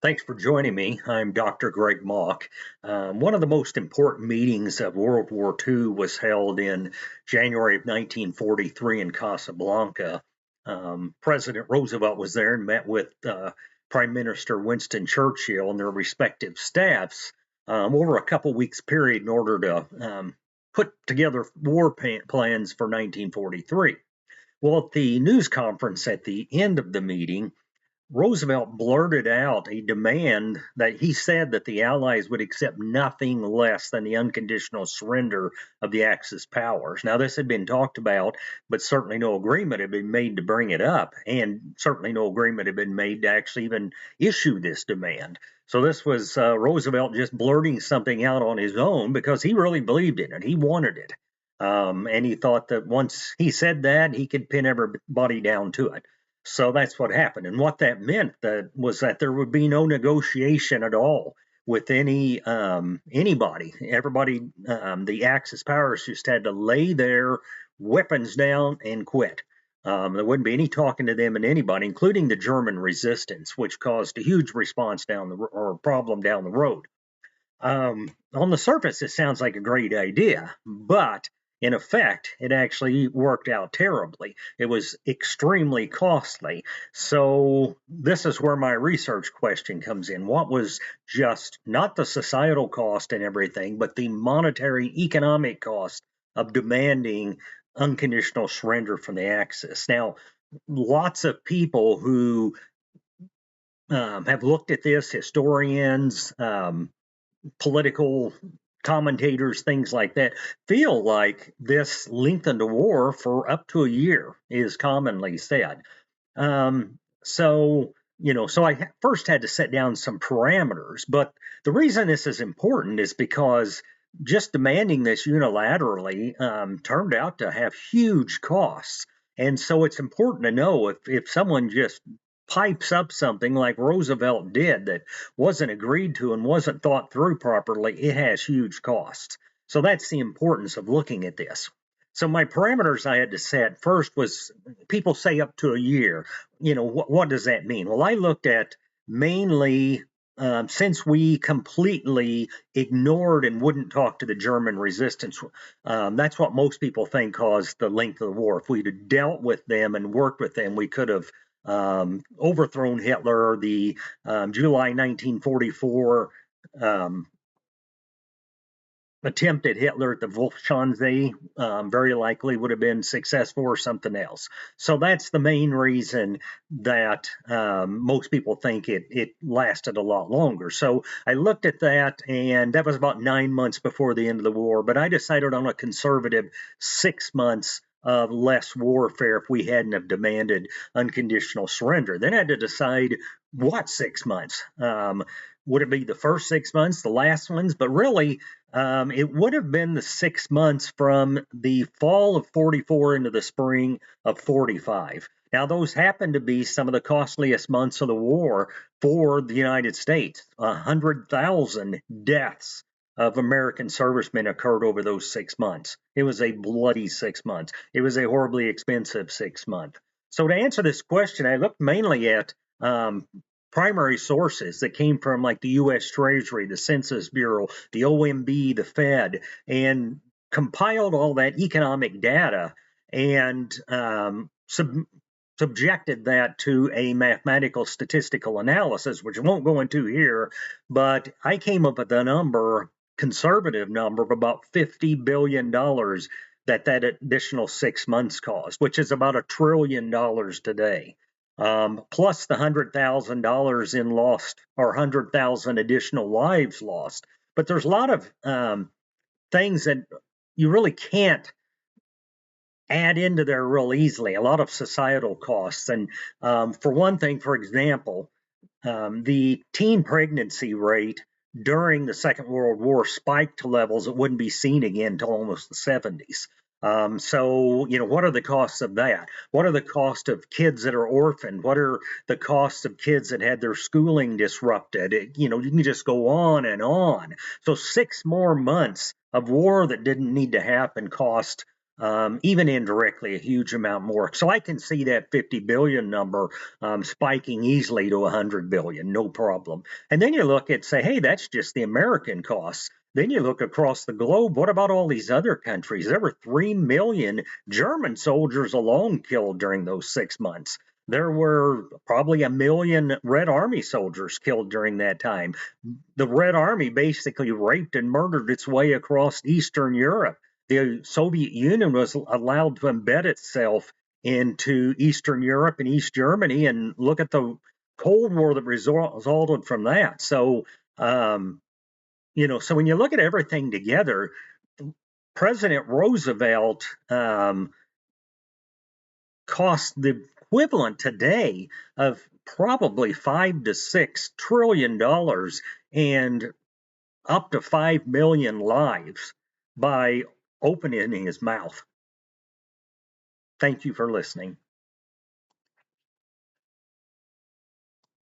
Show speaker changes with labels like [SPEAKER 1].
[SPEAKER 1] Thanks for joining me. I'm Dr. Greg Mock. One of the most important meetings of World War II was held in January of 1943 in Casablanca. President Roosevelt was there and met with Prime Minister Winston Churchill and their respective staffs over a couple weeks period in order to put together war plans for 1943. Well, at the news conference at the end of the meeting, Roosevelt blurted out a demand that he said that the Allies would accept nothing less than the unconditional surrender of the Axis powers. Now, this had been talked about, but certainly no agreement had been made to bring it up, and certainly no agreement had been made to actually even issue this demand. So this was Roosevelt just blurting something out on his own because he really believed in it. He wanted it. And he thought that once he said that, he could pin everybody down to it. So that's what happened. And what that meant was that there would be no negotiation at all with anybody. Everybody, the Axis powers just had to lay their weapons down and quit. There wouldn't be any talking to them and anybody, including the German resistance, which caused a huge response problem down the road. On the surface, it sounds like a great idea, but in effect, it actually worked out terribly. It was extremely costly. So, this is where my research question comes in. What was just not the societal cost and everything, but the monetary economic cost of demanding unconditional surrender from the Axis? Now, lots of people who have looked at this, historians, political commentators, things like that, feel like this lengthened a war for up to a year, is commonly said. So I first had to set down some parameters. But the reason this is important is because just demanding this unilaterally turned out to have huge costs. And so it's important to know if someone just pipes up something like Roosevelt did that wasn't agreed to and wasn't thought through properly, it has huge costs. So that's the importance of looking at this. So my parameters I had to set first was people say up to a year. What does that mean? Well, I looked at mainly since we completely ignored and wouldn't talk to the German resistance. That's what most people think caused the length of the war. If we'd have dealt with them and worked with them, we could have overthrown Hitler. The July 1944 attempt at Hitler at the Wolfschanze very likely would have been successful or something else. So that's the main reason that most people think it lasted a lot longer. So I looked at that, and that was about 9 months before the end of the war, but I decided on a conservative 6 months of less warfare if we hadn't have demanded unconditional surrender. Then I had to decide what 6 months. Would it be the first 6 months, the last ones? But really, it would have been the 6 months from the fall of 44 into the spring of 45. Now, those happen to be some of the costliest months of the war for the United States. 100,000 deaths of American servicemen occurred over those 6 months. It was a bloody 6 months. It was a horribly expensive 6 months. So to answer this question, I looked mainly at primary sources that came from like the U.S. Treasury, the Census Bureau, the OMB, the Fed, and compiled all that economic data and subjected that to a mathematical statistical analysis, which I won't go into here, but I came up with a conservative number of about $50 billion that additional 6 months cost, which is about $1 trillion today. Plus the $100,000 in lost or 100,000 additional lives lost. But there's a lot of things that you really can't add into there real easily, a lot of societal costs. And for one thing, for example, the teen pregnancy rate during the Second World War spiked to levels that wouldn't be seen again until almost the 70s. So, what are the costs of that? What are the costs of kids that are orphaned? What are the costs of kids that had their schooling disrupted? You can just go on and on. So 6 more months of war that didn't need to happen cost even indirectly, a huge amount more. So I can see that 50 billion number spiking easily to 100 billion, no problem. And then you look at, say, hey, that's just the American costs. Then you look across the globe, what about all these other countries? There were 3 million German soldiers alone killed during those 6 months. There were probably 1 million Red Army soldiers killed during that time. The Red Army basically raped and murdered its way across Eastern Europe. The Soviet Union was allowed to embed itself into Eastern Europe and East Germany, and look at the Cold War that resulted from that. So, so when you look at everything together, President Roosevelt cost the equivalent today of probably $5 to $6 trillion and up to 5 million lives by opening his mouth. Thank you for listening.